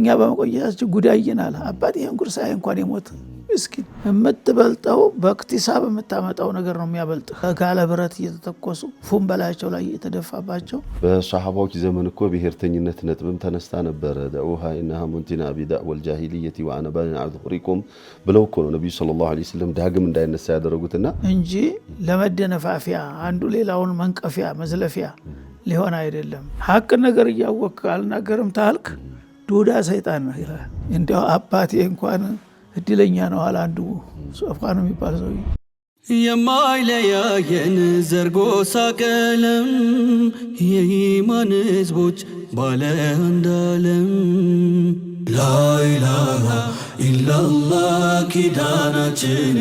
እኛ በመቆየታችን ጉዳይናል አባቴ ይሄን ጉርሳ እንኳን የሞት ምስኪን የምትበልጠው በእክቲሳብ የምታመጣው ነገር ነው የሚያበልጥ ከጋለ ብረት እየተተኮሱ ፉም በላያቸው ላይ እየተደፋባቸው በሰሃባዎች ዘመን እኮ ብሔርተኝነት ነጥብም ተነስታ ነበር ደኡሃ ኢንሃ ሙንቲና ቢዳእ ወልጃሂልየቲ ወአና ባን አዝሪኩም ብለው እኮ ነው ነብዩ ሰለላሁ ዐለይሂ ወሰለም ዳግም እንዳይነሳ ያደረጉትና እንጂ ለመደነፋፊያ አንዱ ሌላውን መንቀፊያ መዝለፊያ ሊሆን አይደለም ሐቅ ነገር እያወቅ አልናገርም ታልክ ዱዳ ሰይጣን ነው ይላል እንደው አባቴ እንኳን እድለኛ ነው አለ አንዱ ሶፋኑ የሚባል ሰው የማይለያየን ዘርጎ ሳቀለም የኢማን ህዝቦች ባለ አንዳለም ላኢላሃ ኢላላህ ኪዳናችን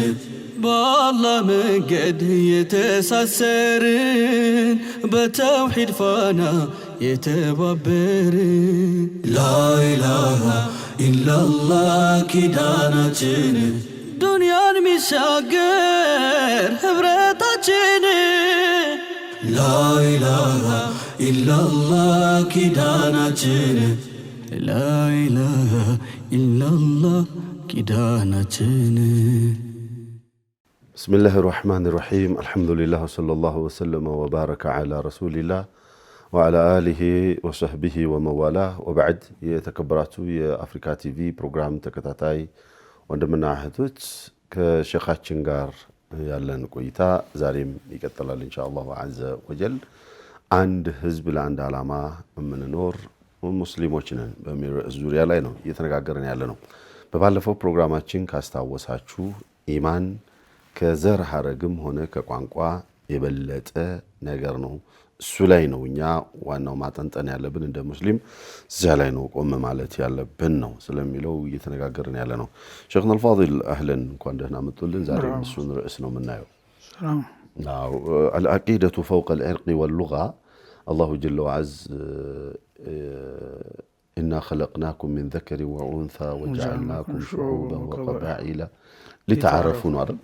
በአላህ መንገድ የተሳሰርን በተውሂድ ፋና የተባበርን ላኢላሃ ኢላላህ ኪዳናችን ዱንያን ሚሻገር ህብረታችን ላኢላሃ ኢላላህ ኪዳናችን ላኢላሃ ኢላላህ ኪዳናችን بسم الله الرحمن الرحيم الحمد لله وصلى الله وسلم وبارك على رسول الله وعلى آله وصحبه وموالاه وبعد يتكبراتو يا أفريكا تي في برنامج تكتاتاي وندمنا احتوت كشيخاتشن ጋር ያለን ቆይታ ዛሬም ይቀጥላል ኢንሻአላህ عز وجل አንድ ህዝብ ለአንድ አላማ ምንኖር ሙስሊሞች ነን በሚል ዙሪያ ላይ ነው እየተነጋገርን ያለ ነው በባለፈው ፕሮግራማችን ካስታወሳችሁ ኢማን ከዘር ሐረግም ሆነ ከቋንቋ የበለጠ ነገር ነው እሱ ላይ ነው እኛ ዋናው ማጠንጠን ያለብን እንደ ሙስሊም እዚያ ላይ ነው ቆም ማለት ያለብን ነው ስለሚለው እየተነጋገርን ያለ ነው ሼኽና الفاضل اهلا እንኳን ደህና መጡልን ዛሬ እሱን ርዕስ ነው የምናየው ሰላም العقيدة فوق العرق واللغة الله جل وعز إنا خلقناكم من ذكر وأنثى وجعلناكم شعوبا وقبائل لتعارفوا አይደል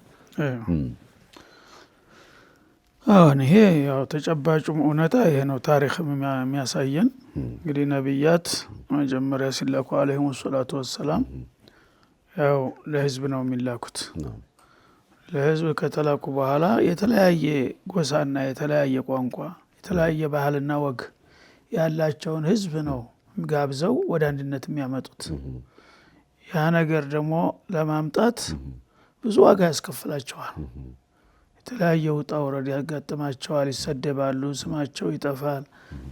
ይሄ ያው ተጨባጭ እውነታ ይሄ ነው ታሪክ የሚያሳየን እንግዲህ ነብያት መጀመሪያ ሲላኩ አለይሂ ሰላቱ ወሰለም ያው ለህዝብ ነው የሚላኩት ለህዝብ ከተላኩ በኋላ የተለያየ ጎሳና የተለያየ ቋንቋ የተለያየ ባህልና ወግ ያላቸውን ህዝብ ነው ጋብዘው ወደ አንድነት የሚያመጡት ያ ነገር ደግሞ ለማምጣት ብዙ ዋጋ ያስከፍላቸዋል የተለያየ ውጣ ወረድ ያጋጥማቸዋል ይሰደባሉ ስማቸው ይጠፋል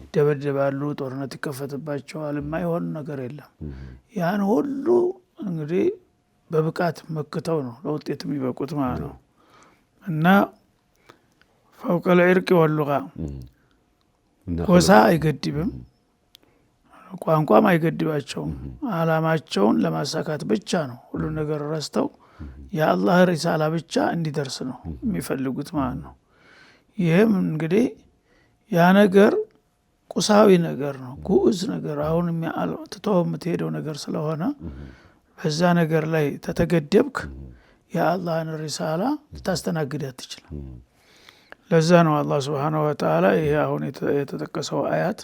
ይደበደባሉ ጦርነት ይከፈትባቸዋል የማይሆን ነገር የለም ያን ሁሉ እንግዲህ በብቃት መክተው ነው ለውጤት የሚበቁት ማለት ነው እና فوق العرق واللغة ጎሳ አይገድብም ቋንቋም አይገድባቸውም አላማቸውን ለማሳካት ብቻ ነው ሁሉ ነገር ረስተው የአላህ ሪሳላ ብቻ እንዲደርስ ነው የሚፈልጉት ማለት ነው ይሄም እንግዲህ ያ ነገር ቁሳዊ ነገር ነው ጉዑዝ ነገር አሁን ተተው የምትሄደው ነገር ስለሆነ በዛ ነገር ላይ ተተገደብክ የአላህን ሪሳላ ልታስተናግድ አትችልም ለዛ ነው አላህ Subhanahu Wa Ta'ala ይሄ አሁን የተጠቀሰው አያት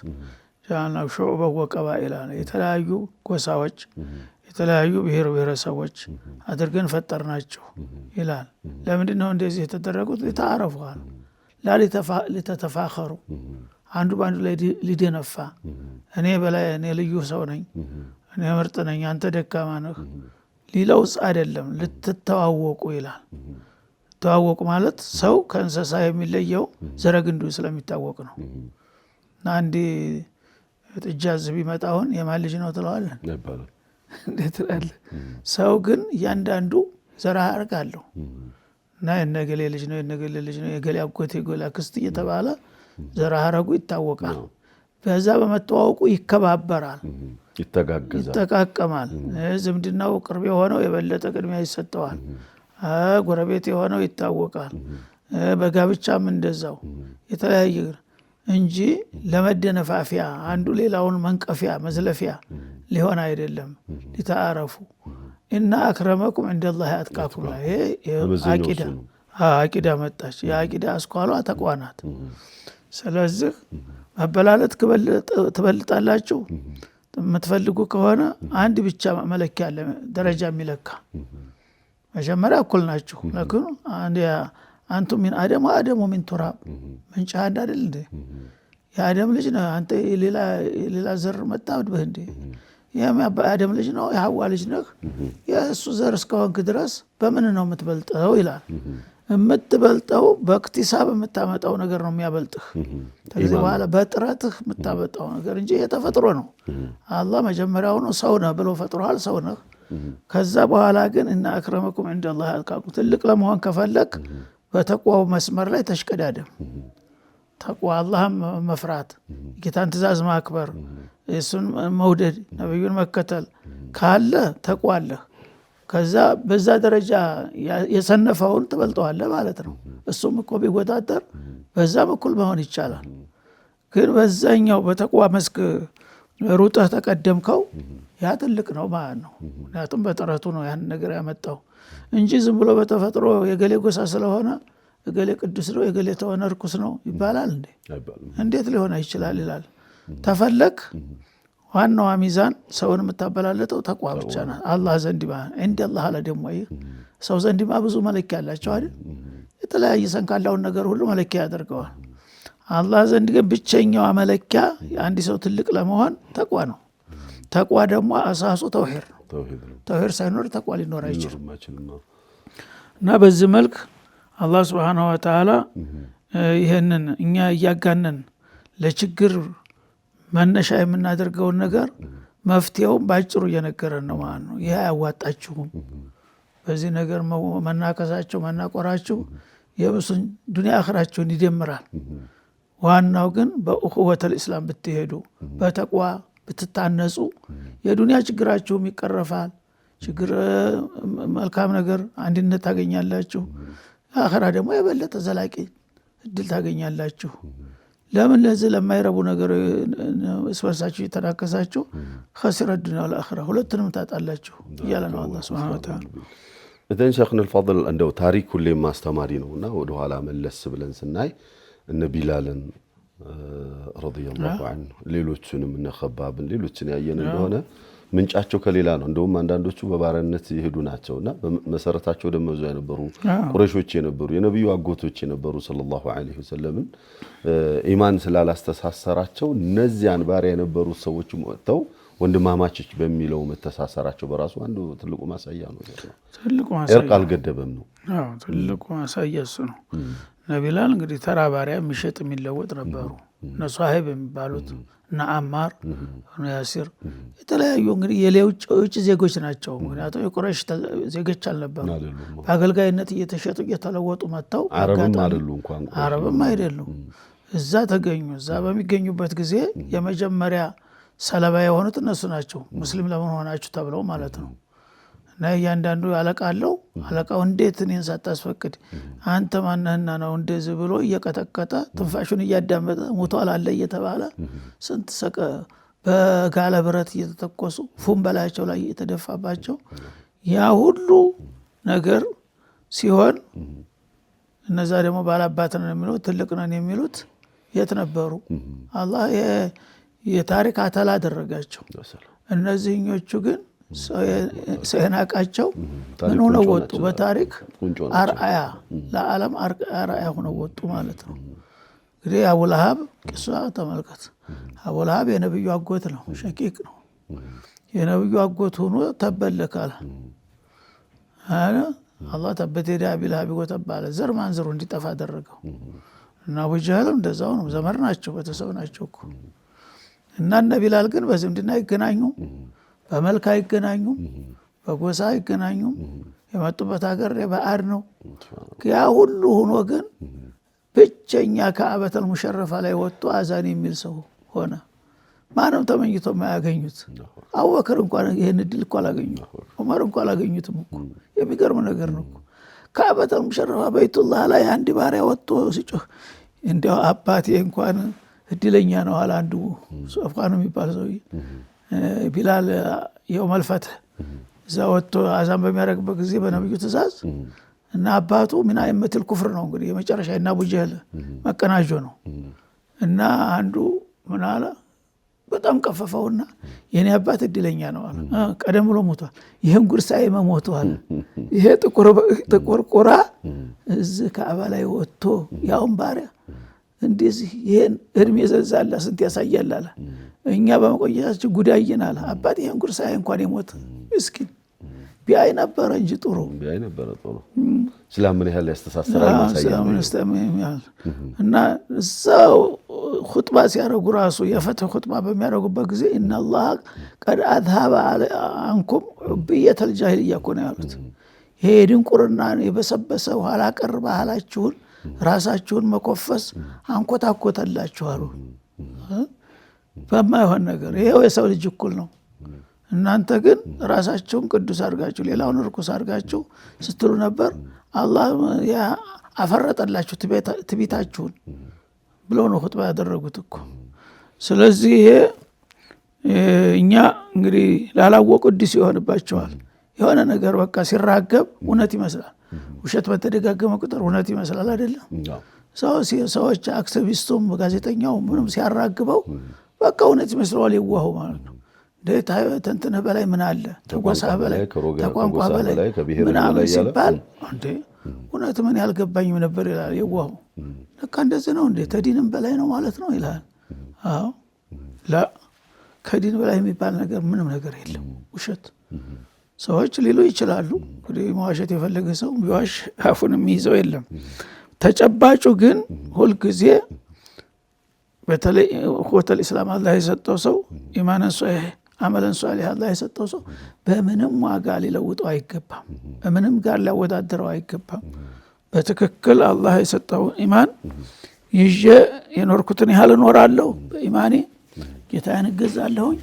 ጃና ሹዑበ ወቀባኢላ የተለያዩ ጎሳዎች የተለያዩ ብሔር ብሔረሰቦች አድርገን ፈጠርናቸው ይላል ለምንድን ነው እንደዚህ የተደረጉት ለታረፉዋል ለተተፋኸሩ አንዱ ባንዱ ላይ ሊደነፋ እኔ በላይ እኔ ልዩ ሰው ነኝ እኔ ምርጥ ነኝ አንተ ደካማ ነህ ሊለውስ አይደለም ልትተዋወቁ ይላል ተዋወቁ ማለት ሰው ከእንስሳ የሚለየው ዘረግንዱ ስለሚታወቅ ነው አንዲ ጥጃዝ ቢመጣውን የማን ልጅ ነው ትለዋለህ ነበር እንዴት አለ ሰው ግን ያንዳንዱ ዘራ አርጋለሁ እና የነገሌ ልጅ ነው የነገሌ ልጅ ነው የገሌ አጎቴ ጎላ ክስት እየተባለ ዘራ አረጉ ይታወቃል በዛ በመተዋወቁ ይከባበራል ይተቃቀማል ዝምድናው ቅርብ የሆነው የበለጠ ቅድሚያ ይሰጠዋል ጎረቤት የሆነው ይታወቃል በጋብቻም እንደዛው የተለያየ እንጂ ለመደነፋፊያ አንዱ ሌላውን መንቀፊያ መዝለፊያ ሊሆን አይደለም ሊታረፉ እና አክረመኩም እንደላህ አጥቃኩም ላይ አቂዳ መጣች የአቂዳ አስኳሏ ተቋናት ስለዚህ መበላለጥ ትበልጣላችሁ የምትፈልጉ ከሆነ አንድ ብቻ መለኪያ አለ ደረጃ የሚለካ መጀመሪያ እኩል ናችሁ ለክኑ አንቱም ሚን አደም ወአደሙ ሚን ቱራብ ምንጭ አንድ አይደል እንዴ የአደም ልጅ ነው አንተ ሌላ ዘር መጣብህ እንዴ የአደም ልጅ ነው የሐዋ ልጅ ነህ የእሱ ዘር እስከሆንክ ድረስ በምን ነው የምትበልጠው ይላል የምትበልጠው በእክትሳብ የምታመጣው ነገር ነው የሚያበልጥህ ከዚህ በኋላ በጥረትህ የምታመጣው ነገር እንጂ የተፈጥሮ ነው አላህ መጀመሪያው ነው ሰው ነው ብሎ ፈጥሯል ሰው ነው ከዛ በኋላ ግን እና አክረመኩም እንደላህ አልቃቁ ትልቅ ለመሆን ከፈለክ በተቋው መስመር ላይ ተሽቀዳደም ተቋው አላህን መፍራት ጌታን ትእዛዝ ማክበር እሱን መውደድ ነብዩን መከተል ካለ ተቋለህ ከዛ በዛ ደረጃ የሰነፈውን ትበልጠዋለህ ማለት ነው እሱም እኮ ቢወዳደር በዛም እኩል መሆን ይቻላል ግን በዛኛው በተቋ መስክ ሩጠህ ተቀደምከው ያ ትልቅ ነው ማለት ነው ምክንያቱም በጥረቱ ነው ያን ነገር ያመጣው እንጂ ዝም ብሎ በተፈጥሮ የገሌ ጎሳ ስለሆነ የገሌ ቅዱስ ነው የገሌ ተወነ ርኩስ ነው ይባላል እንዴ እንዴት ሊሆን ይችላል ይላል ተፈለክ ዋናው ሚዛን ሰውን የምታበላለጠው ተቋ ብቻ ነው አላህ ዘንድ እንደ አላህ አለ ደግሞ ሰው ዘንድ ብዙ መለኪያ አላቸው አይደል የተለያየ ሰንካላውን ነገር ሁሉ መለኪያ ያደርገዋል አላህ ዘንድ ግን ብቸኛው መለኪያ አንድ ሰው ትልቅ ለመሆን ተቋ ነው ተቋ ደግሞ አሳሱ ተውሂድ ነው ተውሂድ ሳይኖር ተቋ ሊኖር አይችልም እና በዚህ መልክ አላህ Subhanahu Wa Ta'ala ይሄንን እኛ ያጋነን ለችግር መነሻ የምናደርገውን ነገር መፍትሄው ባጭሩ እየነገረን ነው ማለት ነው ይሄ ያዋጣችሁም በዚህ ነገር መናከሳችሁ መናቆራችሁ የብሱን ዱንያ አኺራችሁን ይደምራል ዋናው ግን በኡኹወተል እስላም ብትሄዱ በተቋ ብትታነጹ የዱንያ ችግራችሁም ይቀረፋል ችግር መልካም ነገር አንድነት ታገኛላችሁ አኺራ ደግሞ የበለጠ ዘላቂ እድል ታገኛላችሁ ለምን ለዚህ ለማይረቡ ነገር እስወርሳችሁ የተራከሳችሁ خسر الدنيا والآخرة ሁለቱንም ታጣላችሁ እያለ ነው አላህ Subhanahu Wa Ta'ala እذن شيخنا الفاضل እንደው ታሪክ ሁሌም ማስተማሪ ነውና ወደ ኋላ መለስ ብለን ስናይ እነ ቢላልን رضي الله عنه ሌሎችንም እነ ኸባብን ሌሎችን ያየን እንደሆነ ምንጫቸው ከሌላ ነው እንደውም አንዳንዶቹ በባርነት ይሄዱ ናቸውና መሰረታቸው ደግሞ እዛ የነበሩ ቁረይሾች የነበሩ የነብዩ አጎቶች የነበሩ ሰለላሁ ዐለይሂ ወሰለም ኢማን ስላላስተሳሰራቸው እነዚያን ባሪያ የነበሩ ሰዎች ወጥተው ወንድማማቾች በሚለው መተሳሰራቸው በራሱ አንዱ ትልቁ ማሳያ ነው ትልቁ ማሳያ እርቅ አልገደበም ነው አዎ ትልቁ ማሳያ እሱ ነው ነቢላል እንግዲህ ተራ ባሪያ የሚሸጥ የሚለወጥ ነበሩ እነ ሷሂብ የሚባሉት እና አማር እና ያሲር የተለያዩ እንግዲህ የሌውጭ ዜጎች ናቸው ምክንያቱም የቁረይሽ ዜጎች አልነበሩ በአገልጋይነት እየተሸጡ እየተለወጡ መጣው አረብም አይደሉም እዛ ተገኙ እዛ በሚገኙበት ጊዜ የመጀመሪያ ሰለባ የሆኑት እነሱ ናቸው ሙስሊም ለመሆናቸው ተብለው ማለት ነው እና ያንዳንዱ ያለቃለው አለቃው እንዴት እኔን ሳታስፈቅድ አንተ ማንነህና ነው እንደዚህ ብሎ እየቀጠቀጠ ትንፋሹን እያዳመጠ ሞቷል አለ እየተባለ ስንት ሰቀ በጋለ ብረት እየተተኮሱ ፉም በላያቸው ላይ እየተደፋባቸው ያ ሁሉ ነገር ሲሆን እነዛ ደግሞ ባላባት ነን የሚሉት ትልቅ ነን የሚሉት የት ነበሩ አላህ የታሪክ አተላ አደረጋቸው እነዚህኞቹ ግን ሰናቃቸው ምን ሆነው ወጡ በታሪክ አርአያ ለዓለም አርአያ ሆነው ወጡ ማለት ነው እንግዲህ አቡ ለሃብ ቂሷ ተመልከት አቡ ለሃብ የነብዩ አጎት ነው ሸቂቅ ነው የነብዩ አጎት ሆኖ ተበለካል አላህ ተበቴዳ ቢልሃብ ወተባለ ዘር ማንዘሩ እንዲጠፋ አደረገው እና አቡ ጀህል እንደዛው ነው ዘመር ናቸው በተሰብ ናቸው እኮ እና ነቢላል ግን በዝምድና ይገናኙ በመልካ ይገናኙ በጎሳ ይገናኙ የመጡበት ሀገር የባዕድ ነው ያ ሁሉ ሆኖ ግን ብቸኛ ከአበተል ሙሸረፋ ላይ ወጥቶ አዛን የሚል ሰው ሆነ ማንም ተመኝቶ ማያገኙት አቡበክር እንኳን ይሄን እድል እኮ አላገኙ ዑመር እንኳን አላገኙትም እኮ የሚገርም ነገር ነው ከአበተል ሙሸረፋ በይቱላህ ላይ አንድ ባሪያ ወጥቶ ሲጮህ እንዲያው አባቴ እንኳን እድለኛ ነው አለ አንዱ ሶፍዋን የሚባል ሰው ቢላል የውመል ፈትህ ዘወቶ አዛን በሚያረግበት ጊዜ በነብዩ ትእዛዝ እና አባቱ ምን አይመትል ኩፍር ነው እንግዲህ የመጨረሻ እና አቡ ጀህል መቀናጆ ነው እና አንዱ ምን አለ በጣም ቀፈፈውና የኔ አባት እድለኛ ነው አለ። ቀደም ብሎ ሞቷል። ይሄን ጉርሳዬ መሞቱ አለ። ይሄ ጥቁር ቁራ እዚህ ከአባ ላይ ወጥቶ ያውን ባሪያ እንደዚህ ይሄን እድሜ ዘዛላ ስንት ያሳያል አለ። እኛ በመቆየታችን ጉዳይን አለ። አባት ይሄን ጉርሳዬ እንኳን የሞት ምስኪን ቢያይ ነበረ እንጂ ጥሩ ቢያይ ነበረ ጥሩ። እስላምን ያህል ያስተሳሰራል ማሳያ እና እዛው ኹጥባ ሲያደርጉ ራሱ የፈትህ ኹጥባ በሚያደርጉበት ጊዜ ኢነላህ ቀድ አዝሀበ አንኩም ዑብየተል ጃሂልያ እኮ ነው ያሉት። ይሄ ድንቁርና የበሰበሰ ኋላ ቀር ባህላችሁን ራሳችሁን መኮፈስ አንኮታኮተላችሁ አሉ። በማይሆን ነገር ይሄው የሰው ልጅ እኩል ነው። እናንተ ግን ራሳችሁን ቅዱስ አድርጋችሁ ሌላውን ርኩስ አድርጋችሁ ስትሉ ነበር። አላህ አፈረጠላችሁ ትቢታችሁን ብሎ ነው ኹጥባ ያደረጉት እኮ። ስለዚህ ይሄ እኛ እንግዲህ ላላወቁ አዲስ ይሆንባቸዋል። የሆነ ነገር በቃ ሲራገብ እውነት ይመስላል። ውሸት በተደጋገመ ቁጥር እውነት ይመስላል አይደለም። ሰዎች አክቲቪስቱም ጋዜጠኛው ምንም ሲያራግበው በቃ እውነት ይመስለዋል። የዋሁ ማለት ነው። ተንትንህ በላይ ምን አለ ተጓሳህ በላይ ተቋንቋ በላይ ምናምን ሲባል እንዴ እውነት ምን ያልገባኝም ነበር ይላል የዋሁ። ለካ እንደዚህ ነው እንዴ ተዲንም በላይ ነው ማለት ነው ይላል። አዎ ላ ከዲን በላይ የሚባል ነገር ምንም ነገር የለም። ውሸት ሰዎች ሊሉ ይችላሉ። እንግዲህ መዋሸት የፈለገ ሰው ቢዋሽ አፉን የሚይዘው የለም። ተጨባጩ ግን ሁልጊዜ በተለይ ኹወተል ኢስላም አላህ የሰጠው ሰው ኢማንን ሷሂህ አመለን ሷሊህ አላህ የሰጠው ሰው በምንም ዋጋ ሊለውጠው አይገባም። በምንም ጋር ሊያወዳደረው አይገባም። በትክክል አላህ የሰጠው ኢማን ይዤ የኖርኩትን ያህል እኖራለሁ። በኢማኔ ጌታዬን እገዛለሁኝ።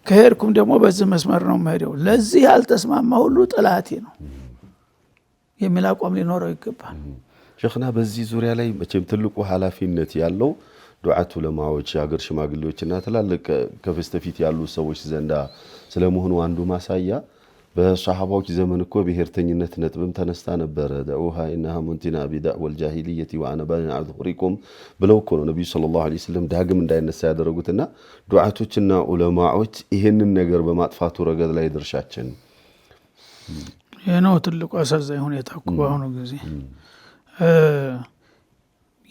ከሄድኩም ደግሞ በዚህ መስመር ነው የምሄደው። ለዚህ ያልተስማማ ሁሉ ጠላቴ ነው የሚል አቋም ሊኖረው ይገባል። ሸይኽና በዚህ ዙሪያ ላይ መቼም ትልቁ ኃላፊነት ያለው ዱዓት ዑለማዎች የሀገር ሽማግሌዎችና ትላልቅ ከበስተፊት ያሉ ሰዎች ዘንዳ ስለመሆኑ አንዱ ማሳያ በሰሃባዎች ዘመን እኮ ብሔርተኝነት ነጥብም ተነስታ ነበረ። ደኡሃ ኢነሃ ሙንቲና ቢዳዕወል ጃሂልየቲ ወአነ ባን አዝሁሪኩም ብለው እኮ ነው ነብዩ ሰለላሁ ዐለይሂ ወሰለም ዳግም እንዳይነሳ ያደረጉትና ዱዓቶችና ዑለማዎች ይሄንን ነገር በማጥፋቱ ረገድ ላይ ድርሻችን ይሄ ነው ትልቁ አሳዛኝ ሁኔታ እኮ በአሁኑ ጊዜ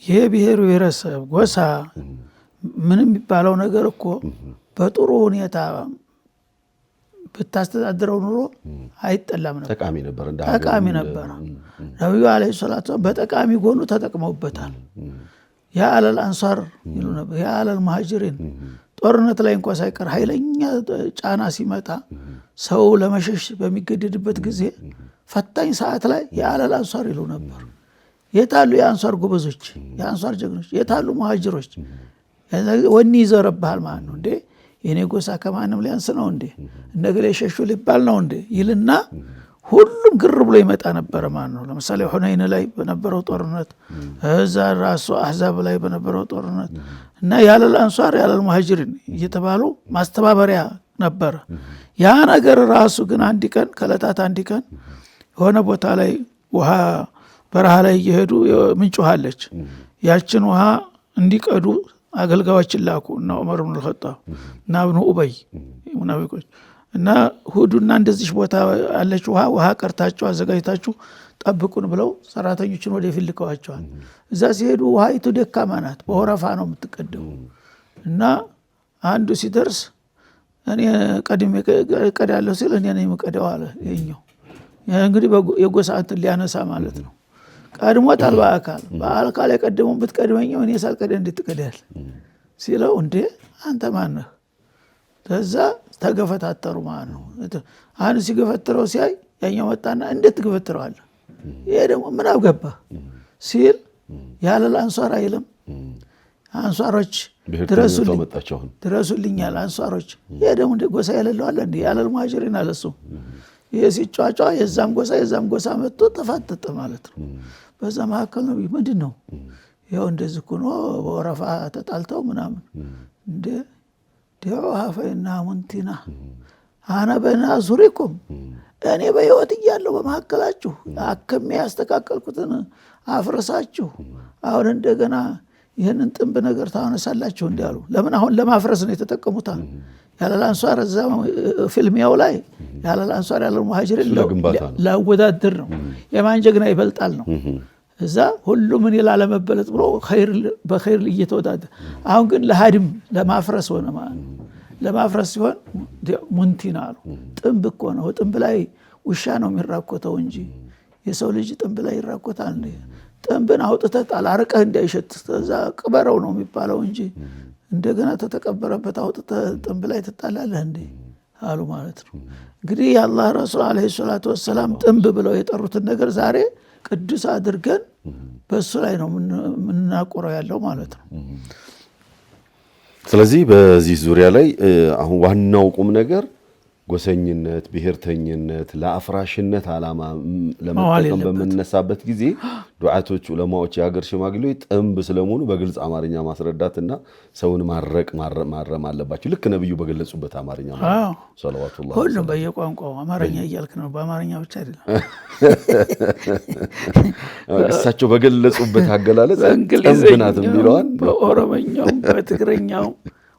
የብሔር ብሔረሰብ ጎሳ ምንም የሚባለው ነገር እኮ በጥሩ ሁኔታ ብታስተዳድረው ኑሮ አይጠላም ነበር፣ ጠቃሚ ነበር። ነብዩ አለይሂ ሰላቱ በጠቃሚ ጎኑ ተጠቅመውበታል። ያ አለል አንሳር ይሉ ነበር፣ ያ አለል ሙሃጅሪን። ጦርነት ላይ እንኳን ሳይቀር ኃይለኛ ጫና ሲመጣ ሰው ለመሸሽ በሚገደድበት ጊዜ ፈታኝ ሰዓት ላይ ያ አለል አንሳር ይሉ ነበር። የታሉ የአንሷር ጎበዞች የአንሷር ጀግኖች የታሉ ሙሃጅሮች? ወኒ ይዘረብሃል ማለት ነው። እንዴ የኔ ጎሳ ከማንም ሊያንስ ነው እንዴ እንደገለ ሸሹ ሊባል ነው እንዴ ይልና ሁሉም ግር ብሎ ይመጣ ነበር ማለት ነው። ለምሳሌ ሁነይን ላይ በነበረው ጦርነት እዛ ራሱ አህዛብ ላይ በነበረው ጦርነት እና ያለል አንሷር ያለል ሙሃጅሪን እየተባሉ ማስተባበሪያ ነበር። ያ ነገር ራሱ ግን አንድ ቀን ከለታት አንድ ቀን የሆነ ቦታ ላይ ውሃ በረሃ ላይ እየሄዱ ምንጭ ውሃ አለች። ያችን ውሃ እንዲቀዱ አገልጋዮችን ላኩ እና ዑመር ኢብኑ አልኸጣብ እና ኢብኑ ኡበይ ሙናፊቆች እና ሁዱና እንደዚህ ቦታ አለች ውሃ ቀርታችሁ አዘጋጅታችሁ ጠብቁን ብለው ሰራተኞችን ወደ ፊት ልከዋቸዋል። እዛ ሲሄዱ ውሃይቱ ደካማ ናት፣ በወረፋ ነው የምትቀደው። እና አንዱ ሲደርስ እኔ ቀድሜ ቀዳለሁ ሲል እኔ ነኝ የምቀደው አለ። ይኸኛው እንግዲህ የጎሳ እንትን ሊያነሳ ማለት ነው። ቀድሞታል በአካል የቀደመውን ብትቀድመኛው እኔ ሳልቀደም እንድትቀዳል ሲለው እንዴ አንተ ማነህ? ከዛ ተገፈታተሩ ማለት ነው። አንዱ ሲገፈትረው ሲያይ ያኛው መጣና እንዴት ትገፈትረዋለህ? ይሄ ደግሞ ምን አገባህ ሲል ያለል አንሷር አይልም። አንሷሮች ድረሱልኛል አንሷሮች። ይሄ ደግሞ እንደ ጎሳ የሌለው አለ እንዴ ያለል ሙሃጅሪን አለሱ። ይሄ ሲጫጫ የዛም ጎሳ መጥቶ ተፋጠጠ ማለት ነው። በዛ መካከል ነው ምንድን ነው ያው እንደዚህ እኮ ነው በወረፋ ተጣልተው ምናምን እንደ ዲያው ሀፈና ሙንቲና አና በና ዙሪኩም እኔ በህይወት እያለሁ በመካከላችሁ አከም ያስተካከልኩትን አፍረሳችሁ አሁን እንደገና ይህንን ጥንብ ነገር ታነሳላችሁ እንዲያሉ ለምን አሁን ለማፍረስ ነው የተጠቀሙት ያለል አንሷር እዛ ፊልሚያው ላይ ያለል አንሷር ያለል ሙሃጅሪን ላወዳድር ነው የማን ጀግና ይበልጣል ነው እዛ ሁሉ ምን ይላል መበለጥ ብሎ በኸይር እየተወዳደ አሁን ግን ለሃድም ለማፍረስ ሆነ ማለት ለማፍረስ ሲሆን ሙንቲና አሉ ጥንብ እኮ ነው ጥንብ ላይ ውሻ ነው የሚራኮተው እንጂ የሰው ልጅ ጥንብ ላይ ይራኮታል እንዴ ጥንብን አውጥተህ ጣል አርቀህ እንዳይሸት እዛ ቅበረው ነው የሚባለው እንጂ እንደገና ተተቀበረበት አውጥተህ ጥንብ ላይ ትጣላለህ እንዴ አሉ ማለት ነው እንግዲህ የአላህ ረሱል አለይሂ ሰላቱ ወሰለም ጥንብ ብለው የጠሩትን ነገር ዛሬ ቅዱስ አድርገን በሱ ላይ ነው ምንናቆረው ያለው ማለት ነው ስለዚህ በዚህ ዙሪያ ላይ አሁን ዋናው ቁም ነገር ጎሰኝነት ብሔርተኝነት ለአፍራሽነት አላማ ለመጠቀም በመነሳበት ጊዜ ዱዓቶች ዑለማዎች የሀገር ሽማግሌዎች ጥንብ ስለመሆኑ በግልጽ አማርኛ ማስረዳትና ሰውን ማረም አለባቸው ልክ ነብዩ በገለጹበት አማርኛ ማለት ሰለላሁ ሁሉም በየቋንቋው አማርኛ እያልክ ነው በአማርኛ ብቻ አይደለም እሳቸው በገለጹበት አገላለጽ ጥንብ ናት የሚለዋን በኦሮሞኛው በትግርኛው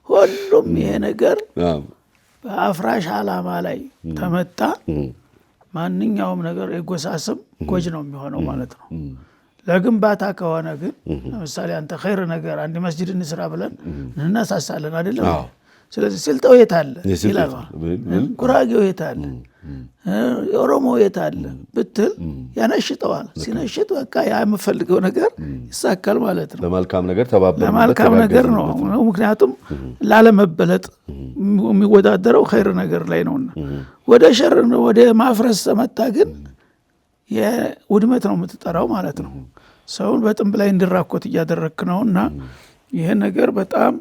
ሁሉም ይሄ ነገር በአፍራሽ አላማ ላይ ተመጣ ማንኛውም ነገር የጎሳስም ጎጅ ነው የሚሆነው ማለት ነው ለግንባታ ከሆነ ግን ለምሳሌ አንተ ኸይር ነገር አንድ መስጂድ እንስራ ብለን እንነሳሳለን አይደለም ስለዚህ ስልጠው የታለ ይላል ጉራጌው የታለ ኦሮሞ የታለ ብትል ያነሽጠዋል ሲነሽጥ በቃ የምፈልገው ነገር ይሳካል ማለት ነው ለማልካም ነገር ተባበረ ለማልካም ነገር ነው ምክንያቱም ላለመበለጥ የሚወዳደረው ኸይር ነገር ላይ ነውና ወደ ሸር ወደ ማፍረስ ተመጣ ግን የውድመት ነው የምትጠራው ማለት ነው ሰውን በጥንብ ላይ እንዲራኮት እያደረክ ነውና ይሄ ነገር በጣም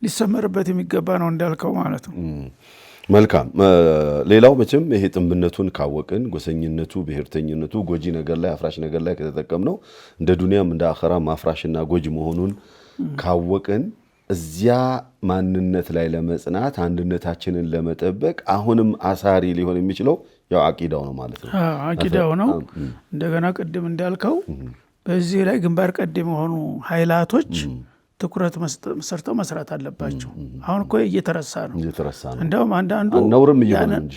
ሊሰመርበት የሚገባ ነው እንዳልከው ማለት ነው መልካም ሌላው መቼም ይሄ ጥንብነቱን ካወቅን ጎሰኝነቱ ብሔርተኝነቱ ጎጂ ነገር ላይ አፍራሽ ነገር ላይ ከተጠቀምነው እንደ ዱንያም እንደ አኺራ ማፍራሽና ጎጂ መሆኑን ካወቅን እዚያ ማንነት ላይ ለመጽናት አንድነታችንን ለመጠበቅ አሁንም አሳሪ ሊሆን የሚችለው ያው አቂዳው ነው ማለት ነው አቂዳው ነው እንደገና ቅድም እንዳልከው በዚህ ላይ ግንባር ቀደም የሆኑ ኃይላቶች ትኩረት ሰርተው መስራት አለባቸው አሁን እኮ እየተረሳ ነው እንደውም አንዳንዱ ነውርም ይሆን እንጂ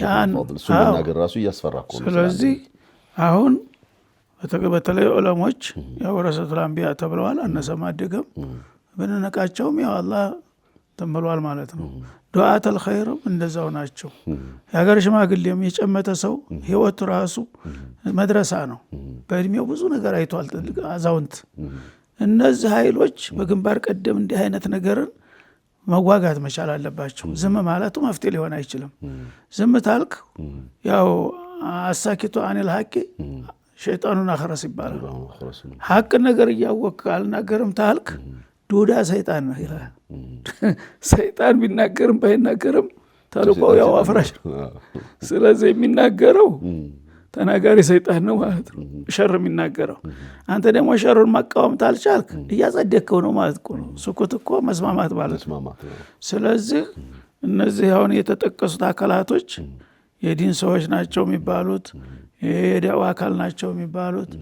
ሱና ነገር ራሱ ያስፈራኮ ስለዚህ አሁን በተለይ ዑለሞች የወረሰቱል አንቢያ ተብለዋል አነሰማ አደገም በነነቃቸውም ያው አላህ ተመሏል ማለት ነው ዱዓተል ኸይርም እንደዛው ናቸው የሀገር ሽማግሌም የጨመተ ሰው ህይወቱ ራሱ መድረሳ ነው በእድሜው ብዙ ነገር አይቷል አዛውንት እነዚህ ኃይሎች በግንባር ቀደም እንዲህ አይነት ነገርን መዋጋት መቻል አለባቸው ዝም ማለቱ መፍትሄ ሊሆን አይችልም ዝም ታልክ ያው አሳኪቱ አኒል ሐቂ ሸይጣኑን አخرስ ይባላል ሐቅ ነገር እያወቅህ አልናገርም ታልክ ዱዳ ሰይጣን ነው ይላል ሰይጣን ቢናገርም ባይናገርም ተልቆው ያው አፍራሽ ስለዚህ የሚናገረው ተናጋሪ ሰይጣን ነው ማለት ነው ሸር የሚናገረው አንተ ደግሞ ሸሩን ማቃወም ታልቻልክ እያጸደከው ነው ማለት ነው ሱኩት እኮ መስማማት ማለት ነው ስለዚህ እነዚህ አሁን የተጠቀሱት አካላቶች የዲን ሰዎች ናቸው የሚባሉት የዳዋ አካል ናቸው የሚባሉት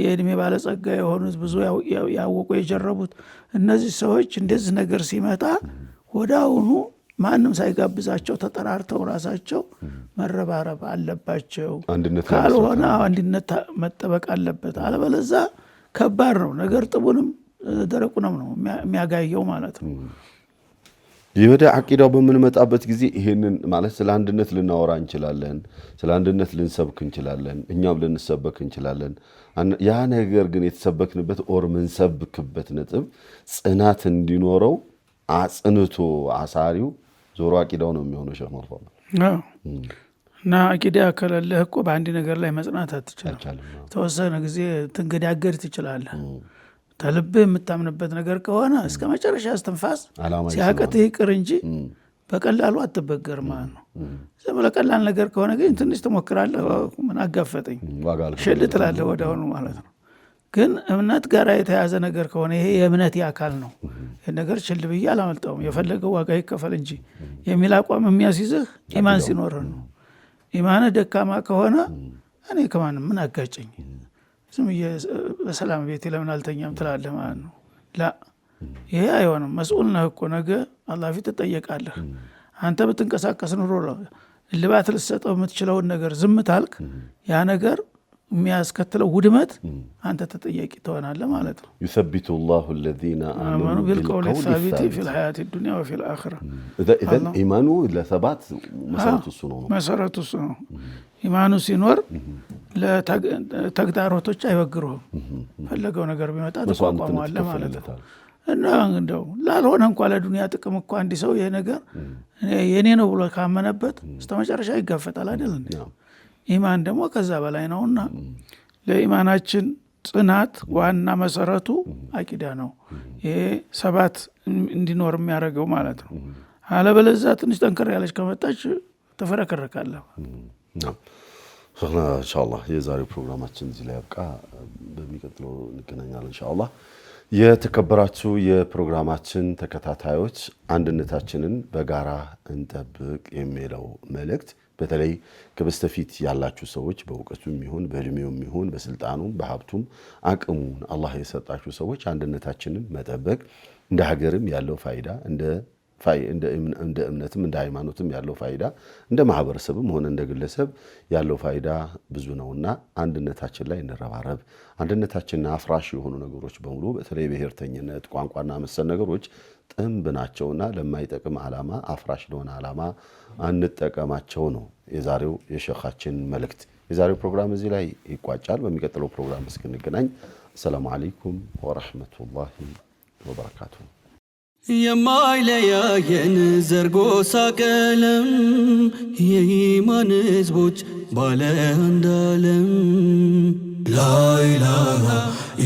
የእድሜ ባለጸጋ የሆኑት ብዙ ያወቁ የጀረቡት እነዚህ ሰዎች እንደዚህ ነገር ሲመጣ ወዳውኑ ማንም ሳይጋብዛቸው ተጠራርተው ራሳቸው መረባረብ አለባቸው ካልሆነ አንድነት መጠበቅ አለበት አለበለዚያ ከባድ ነው ነገር ጥቡንም ደረቁንም ነው የሚያጋየው ማለት ነው የወደ አቂዳው በመንመጣበት ጊዜ ይሄንን ማለት ስለ አንድነት ልናወራ እንችላለን ስለ አንድነት ልንሰብክ እንችላለን እኛም ልንሰበክ እንችላለን ያ ነገር ግን የተሰበክንበት ኦር መንሰብክበት ነጥብ ጽናት እንዲኖረው አጽንቶ አሳሪው ዞሮ አቂዳው ነው የሚሆነው ሸህ መርፋ እና አቂዳ ከሌለህ እኮ በአንድ ነገር ላይ መጽናት አትችልም ተወሰነ ጊዜ ትንገዳገድ ትችላለህ ተልብህ የምታምንበት ነገር ከሆነ እስከ መጨረሻ አስተንፋስ ሲያቀትህ ይቅር እንጂ በቀላሉ አትበገር ማለት ነው ዝም ለቀላል ነገር ከሆነ ግን ትንሽ ትሞክራለህ ምን አጋፈጠኝ ሽል ትላለህ ወዲያውኑ ማለት ነው ግን እምነት ጋር የተያዘ ነገር ከሆነ ይሄ የእምነት ያካል ነው ነገር ችል ብዬ አላመልጠውም የፈለገው ዋጋ ይከፈል እንጂ የሚል አቋም የሚያስይዝህ ኢማን ሲኖርህ ነው ኢማን ደካማ ከሆነ እኔ ከማንም ምን አጋጨኝ ዝም በሰላም ቤት ለምን አልተኛም ትላለህ ማለት ነው ላ ይሄ አይሆንም መስኡል ነህ እኮ ነገ አላህ ፊት ትጠየቃለህ አንተ ብትንቀሳቀስ ኑሮ ልባት ልትሰጠው የምትችለውን ነገር ዝም ታልክ ያ ነገር የሚያስከትለው ውድመት አንተ ተጠያቂ ትሆናለህ ማለት ነው يثبت الله الذين آمنوا بالقول الثابت في الحياة الدنيا وفي الآخرة إذا إيمانه لثبات مسارة السنة مسارة السنة إيمانه سينور ለተግዳሮቶች አይወግሩህም ፈለገው ነገር ቢመጣ ተቋቋመዋለህ ማለት ነው እና እንደው ላልሆነ እንኳን ለዱንያ ጥቅም እንኳን አንዲ ሰው ይሄ ነገር የኔ ነው ብሎ ካመነበት እስከመጨረሻ ይጋፈጣል አይደል እንዴ ኢማን ደግሞ ከዛ በላይ ነውና ለኢማናችን ጽናት ዋና መሰረቱ አቂዳ ነው ይሄ ሰባት እንዲኖር የሚያደርገው ማለት ነው አለበለዚያ ትንሽ ጠንከር ያለች ከመጣች ተፈረከረካለህ ነው ሸኽና ኢንሻአላህ የዛሬው ፕሮግራማችን እዚህ ላይ ያብቃ በሚቀጥለው እንገናኛለን ኢንሻአላህ የተከበራችሁ የፕሮግራማችን ተከታታዮች አንድነታችንን በጋራ እንጠብቅ የሚለው መልእክት በተለይ ከበስተፊት ያላችሁ ሰዎች በእውቀቱም ይሁን በእድሜውም ይሁን በስልጣኑም በሀብቱም አቅሙን አላህ የሰጣችሁ ሰዎች አንድነታችንን መጠበቅ እንደ ሀገርም ያለው ፋይዳ እንደ እምነትም እንደ ሃይማኖትም ያለው ፋይዳ እንደ ማህበረሰብም ሆነ እንደ ግለሰብ ያለው ፋይዳ ብዙ ነውና አንድነታችን ላይ እንረባረብ አንድነታችንና አፍራሽ የሆኑ ነገሮች በሙሉ በተለይ ብሔርተኝነት ቋንቋና መሰል ነገሮች ጥንብ ናቸውና ለማይጠቅም ዓላማ አፍራሽ ለሆነ ዓላማ አንጠቀማቸው ነው የዛሬው የሸኻችን መልእክት የዛሬው ፕሮግራም እዚህ ላይ ይቋጫል በሚቀጥለው ፕሮግራም እስክንገናኝ ሰላም አለይኩም ወራህመቱላሂ ወበረካቱሁ የማይለያየን ዘርጎሳ ቀለም የኢማን ህዝቦች ባለ አንድ ዓለም ላኢላሃ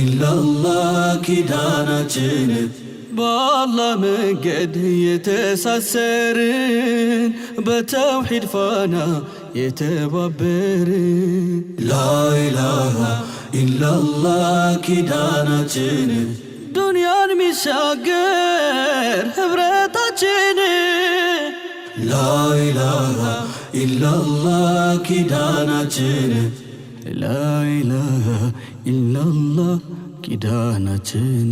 ኢላላህ ኪዳናችን በአላህ መንገድ የተሳሰርን በተውሂድ ፋና የተባበርን ላኢላሃ ኢላላህ ኪዳናችን ዱንያን ሚሻገር ህብረታችን ላኢላሃ ኢላላህ ኪዳናችን ላኢላሃ ኢላላህ ኪዳናችን